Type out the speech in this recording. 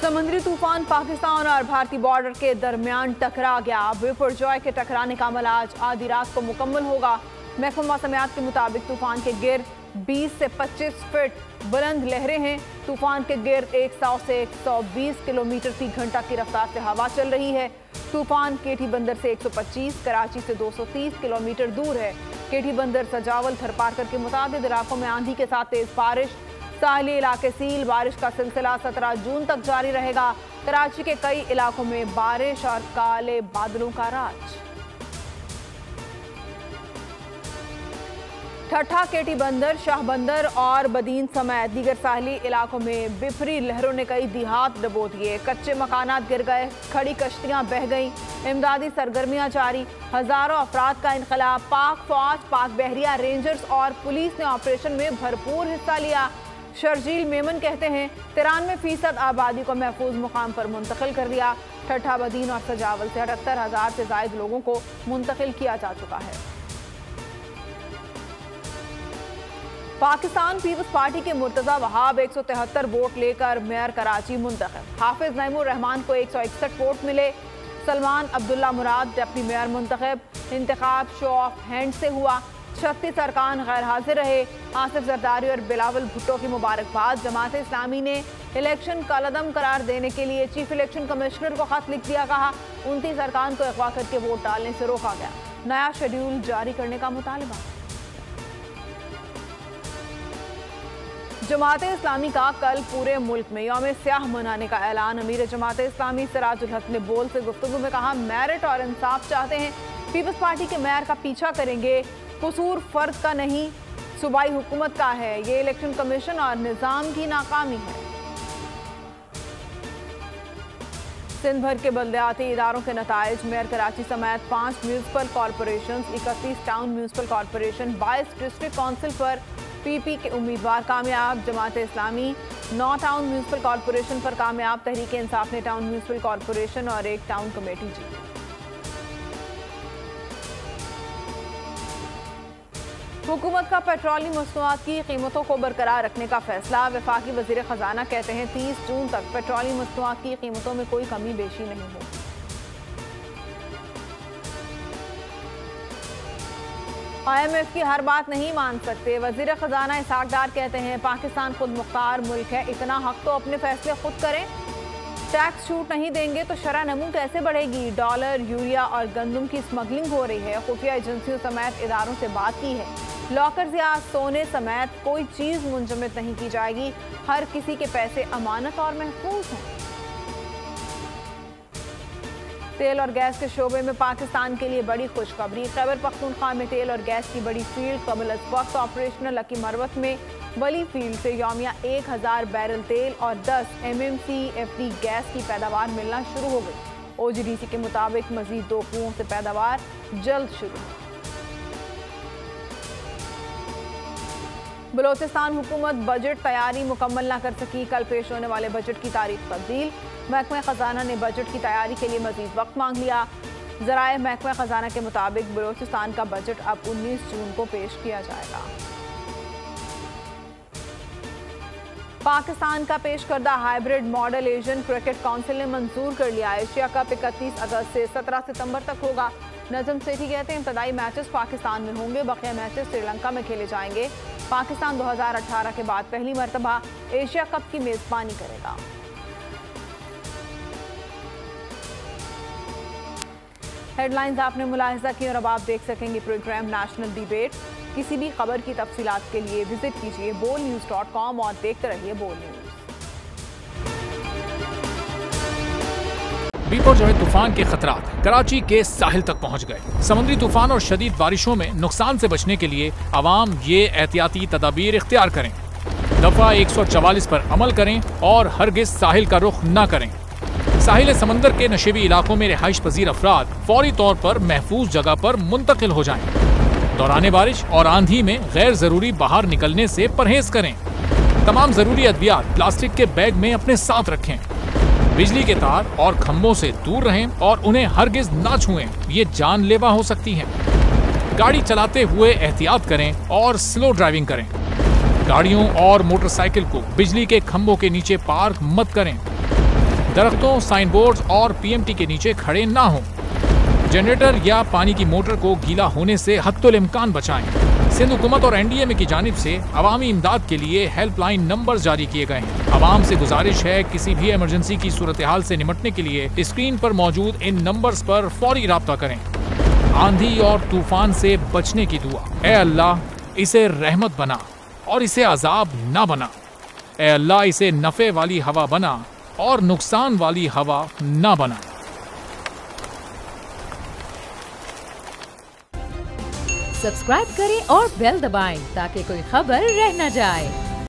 समुद्री तूफान पाकिस्तान और भारतीय बॉर्डर के दरमियान टकरा गया। बिपरजॉय के टकराने का अमल आज आधी रात को मुकम्मल होगा। महकमा मौसमियात के मुताबिक तूफान के गिर्द 20 से 25 फीट बुलंद लहरें हैं। तूफान के गिर्द 100 से 120 किलोमीटर फी घंटा की रफ्तार से हवा चल रही है। तूफान केटी बंदर से 125, कराची से 230 किलोमीटर दूर है। केटी बंदर, सजावल, थरपारकर के मुताबिक इलाकों में आंधी के साथ तेज बारिश। साहली इलाके सील। बारिश का सिलसिला 17 जून तक जारी रहेगा। कराची के कई इलाकों में बारिश और काले बादलों का राज। ठट्ठा, केटी बंदर, शाह बंदर और बदीन समेत दीगर साहली इलाकों में बिफरी लहरों ने कई देहात डबो दिए। कच्चे मकानात गिर गए, खड़ी कश्तियां बह गईं। इमदादी सरगर्मियां जारी। हजारों अफराद का इनकलाब। पाक फौज, पाक बहरिया, रेंजर्स और पुलिस ने ऑपरेशन में भरपूर हिस्सा लिया। शर्जील मेमन कहते हैं 93% आबादी को महफूज मुकाम पर मुंतकिल कर दिया। ठट्ठा, बदीन और सजावल से 78,000 से ज्यादा लोगों को मुंतकिल किया जा चुका है। पाकिस्तान पीपल्स पार्टी के मुर्तजा वहाब 173 वोट लेकर मेयर कराची मुंतखब। हाफिज नईमुर रहमान को 161 वोट मिले। सलमान अब्दुल्ला मुराद डिप्टी मेयर मुंतखब। इंतखाब शो ऑफ हैंड से हुआ। 36 अरकान गैर हाजिर रहे। आसिफ जरदारी और बिलावल भुट्टो की मुबारकबाद। जमात इस्लामी ने इलेक्शन कलअदम करार देने के लिए चीफ इलेक्शन कमिश्नर को खत लिख दिया। कहा 29 अरकान को अगवा करके वोट डालने से रोका गया। नया शेड्यूल जारी करने का मुतालबा। जमात इस्लामी का कल पूरे मुल्क में यौम स्याह मनाने का ऐलान। अमीर जमात इस्लामी सिराजुल हक ने बोल से गुफ्तगू में कहा मेरिट और इंसाफ चाहते हैं। पीपल्स पार्टी के मेयर का पीछा करेंगे। कसूर फर्द का नहीं, सूबाई हुकूमत का है। ये इलेक्शन कमीशन और निजाम की नाकामी है। सिंध भर के बल्दियाती इदारों के नताइज। मेयर कराची समेत 5 municipal corporation, 31 town municipal corporation, 22 district council पर पीपी के उम्मीदवार कामयाब। Jamaat Islami 9 town municipal corporation पर कामयाब। तहरीक इंसाफ ने टाउन म्यूनसिपल कॉरपोरेशन और 1 टाउन कमेटी जीती। हुकूमत का पेट्रोलियम मसनूआत की कीमतों को बरकरार रखने का फैसला। वफाकी वजीर खजाना कहते हैं 30 जून तक पेट्रोलियम मसनूआत की कीमतों में कोई कमी बेशी नहीं होगी। IMF की हर बात नहीं मान सकते। वजीर खजाना इसहाक डार कहते हैं पाकिस्तान खुद मुख्तार मुल्क है, इतना हक तो अपने फैसले खुद करें। टैक्स छूट नहीं देंगे तो शरह नमू कैसे बढ़ेगी। डॉलर, यूरिया और गंदम की स्मगलिंग हो रही है। खुफिया एजेंसियों समेत इदारों से बात की है। लॉकर्स या सोने समेत कोई चीज मुंजमद नहीं की जाएगी। हर किसी के पैसे अमानत और महफूज हैं। तेल और गैस के शोबे में पाकिस्तान के लिए बड़ी खुशखबरी। खैबर पख्तूनख्वा में तेल और गैस की बड़ी फील्ड कबल अज वक्त ऑपरेशनल। लकी मरवत में बली फील्ड से यौमिया 1000 बैरल तेल और 10 MMCFD गैस की पैदावार मिलना शुरू हो गई। OGDC के मुताबिक मजीद 2 कुओं से पैदावार जल्द शुरू। बलोचिस्तान हुकूमत बजट तैयारी मुकम्मल न कर सकी। कल पेश होने वाले बजट की तारीख तब्दील। महकमा खजाना ने बजट की तैयारी के लिए मजीद वक्त मांग लिया। जराए महकमा खजाना के मुताबिक बलोचिस्तान का बजट अब 19 जून को पेश किया जाएगा। पाकिस्तान का पेश करदा hybrid model Asian cricket council ने मंजूर कर लिया। एशिया कप 31 अगस्त से 17 सितंबर तक होगा। नजम सेठी कहते हैं इब्तदाई मैचेस पाकिस्तान में होंगे, बकिया मैचेस श्रीलंका में खेले जाएंगे। पाकिस्तान 2018 के बाद पहली मरतबा एशिया कप की मेजबानी करेगा। हेडलाइंस आपने मुलाहिजा की और अब आप देख सकेंगे प्रोग्राम नेशनल डिबेट। किसी भी खबर की तफसीलात के लिए विजिट कीजिए bolnews.com और देखते रहिए बोल न्यूज। बिपरजॉय तूफान के खतरात कराची के साहिल तक पहुंच गए। समुद्री तूफान और शदीद बारिशों में नुकसान से बचने के लिए आवाम ये एहतियाती तदाबीर इख्तियार करें। दफा 144 पर अमल करें और हरगिज साहिल का रुख न करें। साहिल समंदर के नशेबी इलाकों में रिहाइश पजीर अफराद फौरी तौर पर महफूज जगह पर मुंतकिल हो जाएं। दौरान बारिश और आंधी में गैर जरूरी बाहर निकलने से परहेज करें। तमाम जरूरी अद्वियात प्लास्टिक के बैग में अपने साथ रखें। बिजली के तार और खंभों से दूर रहें और उन्हें हरगिज ना छुएं, ये जानलेवा हो सकती हैं। गाड़ी चलाते हुए एहतियात करें और स्लो ड्राइविंग करें। गाड़ियों और मोटरसाइकिल को बिजली के खंभों के नीचे पार्क मत करें। दरख्तों, साइन बोर्ड और पीएमटी के नीचे खड़े ना हों। जनरेटर या पानी की मोटर को गीला होने से हत्तुल इम्कान बचाएं। सिंध हुकूमत और एनडीएमए की जानिब से अवामी इमदाद के लिए हेल्पलाइन नंबर जारी किए गए हैं। आवाम से गुजारिश है किसी भी इमरजेंसी की सूरत हाल से निपटने के लिए स्क्रीन पर मौजूद इन नंबर्स पर फौरी राब्ता करें। आंधी और तूफान से बचने की दुआ। ए अल्लाह, इसे रहमत बना और इसे अजाब ना बना। ए अल्लाह, इसे नफे वाली हवा बना और नुकसान वाली हवा ना बना। सब्सक्राइब करें और बेल दबाएं ताकि कोई खबर रह न जाए।